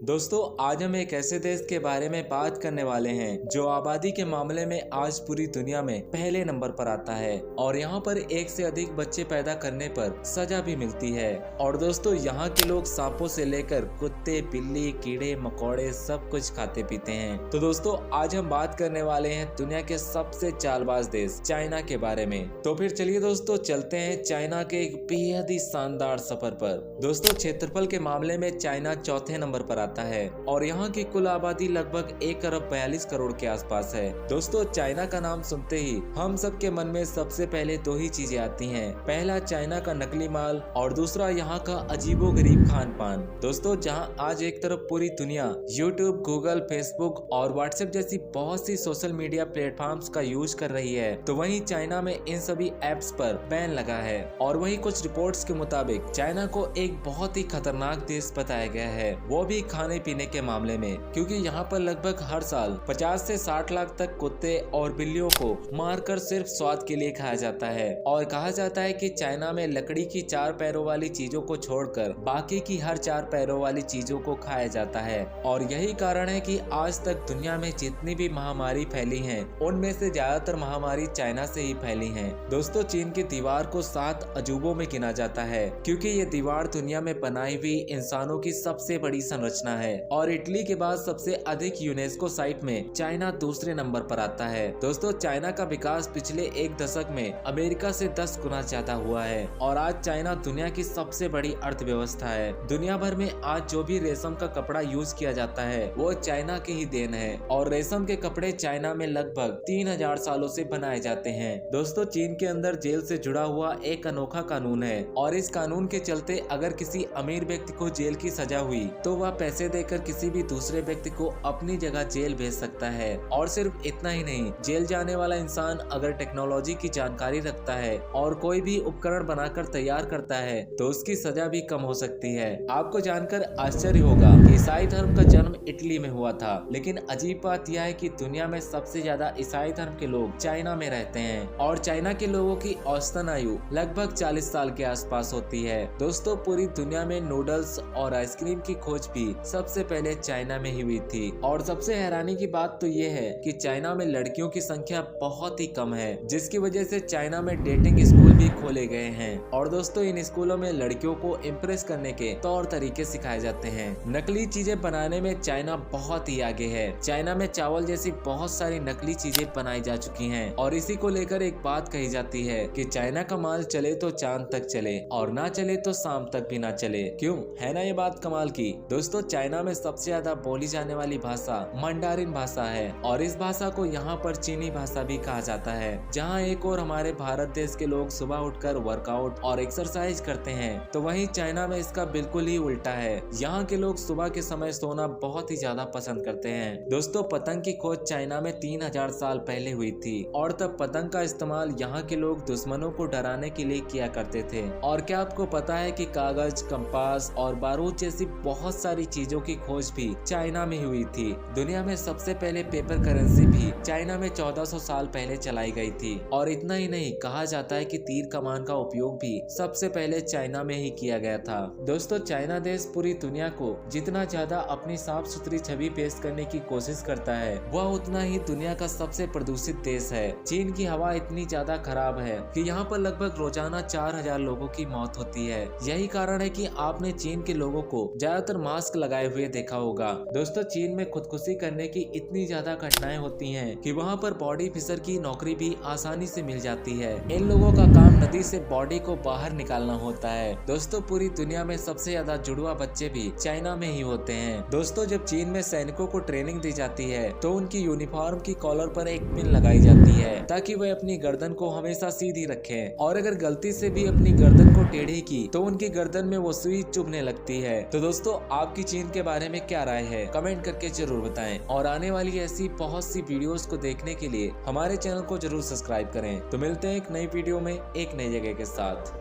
दोस्तों आज हम एक ऐसे देश के बारे में बात करने वाले हैं जो आबादी के मामले में आज पूरी दुनिया में पहले नंबर पर आता है और यहाँ पर एक से अधिक बच्चे पैदा करने पर सजा भी मिलती है। और दोस्तों यहाँ के लोग सांपों से लेकर कुत्ते, बिल्ली, कीड़े मकोड़े सब कुछ खाते पीते हैं। तो दोस्तों आज हम बात करने वाले हैं दुनिया के सबसे चालबाज देश चाइना के बारे में। तो फिर चलिए दोस्तों चलते हैं चाइना के एक बेहद ही शानदार सफर पर। दोस्तों क्षेत्रफल के मामले में चाइना चौथे नंबर पर आता है और यहाँ की कुल आबादी लगभग 1 अरब 42 करोड़ के आसपास है। दोस्तों चाइना का नाम सुनते ही हम सब के मन में सबसे पहले दो ही चीजें आती हैं। पहला चाइना का नकली माल और दूसरा यहाँ का अजीबोगरीब खान पान। दोस्तों जहाँ आज एक तरफ पूरी दुनिया यूट्यूब, गूगल, फेसबुक और व्हाट्सएप जैसी बहुत सी सोशल मीडिया प्लेटफॉर्म्स का यूज कर रही है, तो वहीं चाइना में इन सभी एप्स पर बैन लगा है। और वहीं कुछ रिपोर्ट्स के मुताबिक चाइना को एक बहुत ही खतरनाक देश बताया गया है, वो भी खाने पीने के मामले में, क्योंकि यहाँ पर लगभग हर साल 50 से 60 लाख तक कुत्ते और बिल्लियों को मारकर सिर्फ स्वाद के लिए खाया जाता है। और कहा जाता है कि चाइना में लकड़ी की 4 पैरों वाली चीजों को छोड़कर बाकी की हर 4 पैरों वाली चीजों को खाया जाता है। और यही कारण है कि आज तक दुनिया में जितनी भी महामारी फैली है उनमें से ज्यादातर महामारी चाइना से ही फैली है। दोस्तों चीन की दीवार को 7 अजूबों में गिना जाता है, क्योंकि ये दीवार दुनिया में बनाई हुई इंसानों की सबसे बड़ी संरचना है। और इटली के बाद सबसे अधिक यूनेस्को साइट में चाइना दूसरे नंबर पर आता है। दोस्तों चाइना का विकास पिछले एक दशक में अमेरिका से 10 गुना ज्यादा हुआ है और आज चाइना दुनिया की सबसे बड़ी अर्थव्यवस्था है। दुनिया भर में आज जो भी रेशम का कपड़ा यूज किया जाता है वो चाइना की ही देन है और रेशम के कपड़े चाइना में लगभग 3000 सालों से बनाए जाते हैं। दोस्तों चीन के अंदर जेल से जुड़ा हुआ एक अनोखा कानून है और इस कानून के चलते अगर किसी अमीर व्यक्ति को जेल की सजा हुई तो वह पैसे देकर किसी भी दूसरे व्यक्ति को अपनी जगह जेल भेज सकता है। और सिर्फ इतना ही नहीं, जेल जाने वाला इंसान अगर टेक्नोलॉजी की जानकारी रखता है और कोई भी उपकरण बनाकर तैयार करता है तो उसकी सजा भी कम हो सकती है। आपको जानकर आश्चर्य होगा कि ईसाई धर्म का जन्म इटली में हुआ था, लेकिन अजीब बात यह है कि दुनिया में सबसे ज्यादा ईसाई धर्म के लोग चाइना में रहते हैं और चाइना के लोगों की औसतन आयु लगभग 40 साल के आसपास होती है। दोस्तों पूरी दुनिया में नूडल्स और आइसक्रीम की खोज भी सबसे पहले चाइना में ही हुई थी। और सबसे हैरानी की बात तो ये है कि चाइना में लड़कियों की संख्या बहुत ही कम है, जिसकी वजह से चाइना में डेटिंग स्कूल भी खोले गए हैं। और दोस्तों इन स्कूलों में लड़कियों को इम्प्रेस करने के तौर तरीके सिखाए जाते हैं। नकली चीजें बनाने में चाइना बहुत ही आगे है। चाइना में चावल जैसी बहुत सारी नकली चीजें बनाई जा चुकी हैं और इसी को लेकर एक बात कही जाती है कि चाइना का माल चले तो चांद तक चले और ना चले तो शाम तक भी ना चले। क्यों है ना ये बात कमाल की। दोस्तों चाइना में सबसे ज्यादा बोली जाने वाली भाषा मंडारिन भाषा है और इस भाषा को यहाँ पर चीनी भाषा भी कहा जाता है। जहाँ एक और हमारे भारत देश के लोग सुबह उठकर वर्कआउट और एक्सरसाइज करते हैं, तो वहीं चाइना में इसका बिल्कुल ही उल्टा है। यहाँ के लोग सुबह के समय सोना बहुत ही ज्यादा पसंद करते हैं। दोस्तों पतंग की खोज चाइना में 3000 साल पहले हुई थी और तब पतंग का इस्तेमाल यहाँ के लोग दुश्मनों को डराने के लिए किया करते थे। और क्या आपको पता है कि कागज, कंपास और बारूद जैसी बहुत सारी चीजों की खोज भी चाइना में हुई थी। दुनिया में सबसे पहले पेपर करेंसी भी चाइना में 1400 साल पहले चलाई गई थी। और इतना ही नहीं, कहा जाता है कि तीर कमान का उपयोग भी सबसे पहले चाइना में ही किया गया था। दोस्तों चाइना देश पूरी दुनिया को जितना ज्यादा अपनी साफ सुथरी छवि पेश करने की कोशिश करता है, वह उतना ही दुनिया का सबसे प्रदूषित देश है। चीन की हवा इतनी ज्यादा खराब है कि यहाँ पर लगभग रोजाना 4000 लोगों की मौत होती है। यही कारण है कि आपने चीन के लोगों को ज्यादातर मास्क लगाए हुए देखा होगा। दोस्तों चीन में खुदकुशी करने की इतनी ज्यादा घटनाएं होती हैं कि वहाँ पर बॉडी फिशर की नौकरी भी आसानी से मिल जाती है। इन लोगों का काम नदी से बॉडी को बाहर निकालना होता है। दोस्तों पूरी दुनिया में सबसे ज्यादा जुड़वा बच्चे भी चाइना में ही होते हैं। दोस्तों जब चीन में सैनिकों को ट्रेनिंग दी जाती है तो उनकी यूनिफॉर्म की कॉलर पर एक पिन लगाई जाती है ताकि वह अपनी गर्दन को हमेशा सीधी रखें, और अगर गलती से भी अपनी गर्दन को टेढ़ी की तो उनकी गर्दन में वो सुई चुभने लगती है। तो दोस्तों आपकी चीन के बारे में क्या राय है, कमेंट करके जरूर बताएं। और आने वाली ऐसी बहुत सी वीडियोस को देखने के लिए हमारे चैनल को जरूर सब्सक्राइब करें। तो मिलते हैं एक नई वीडियो में एक नई जगह के साथ।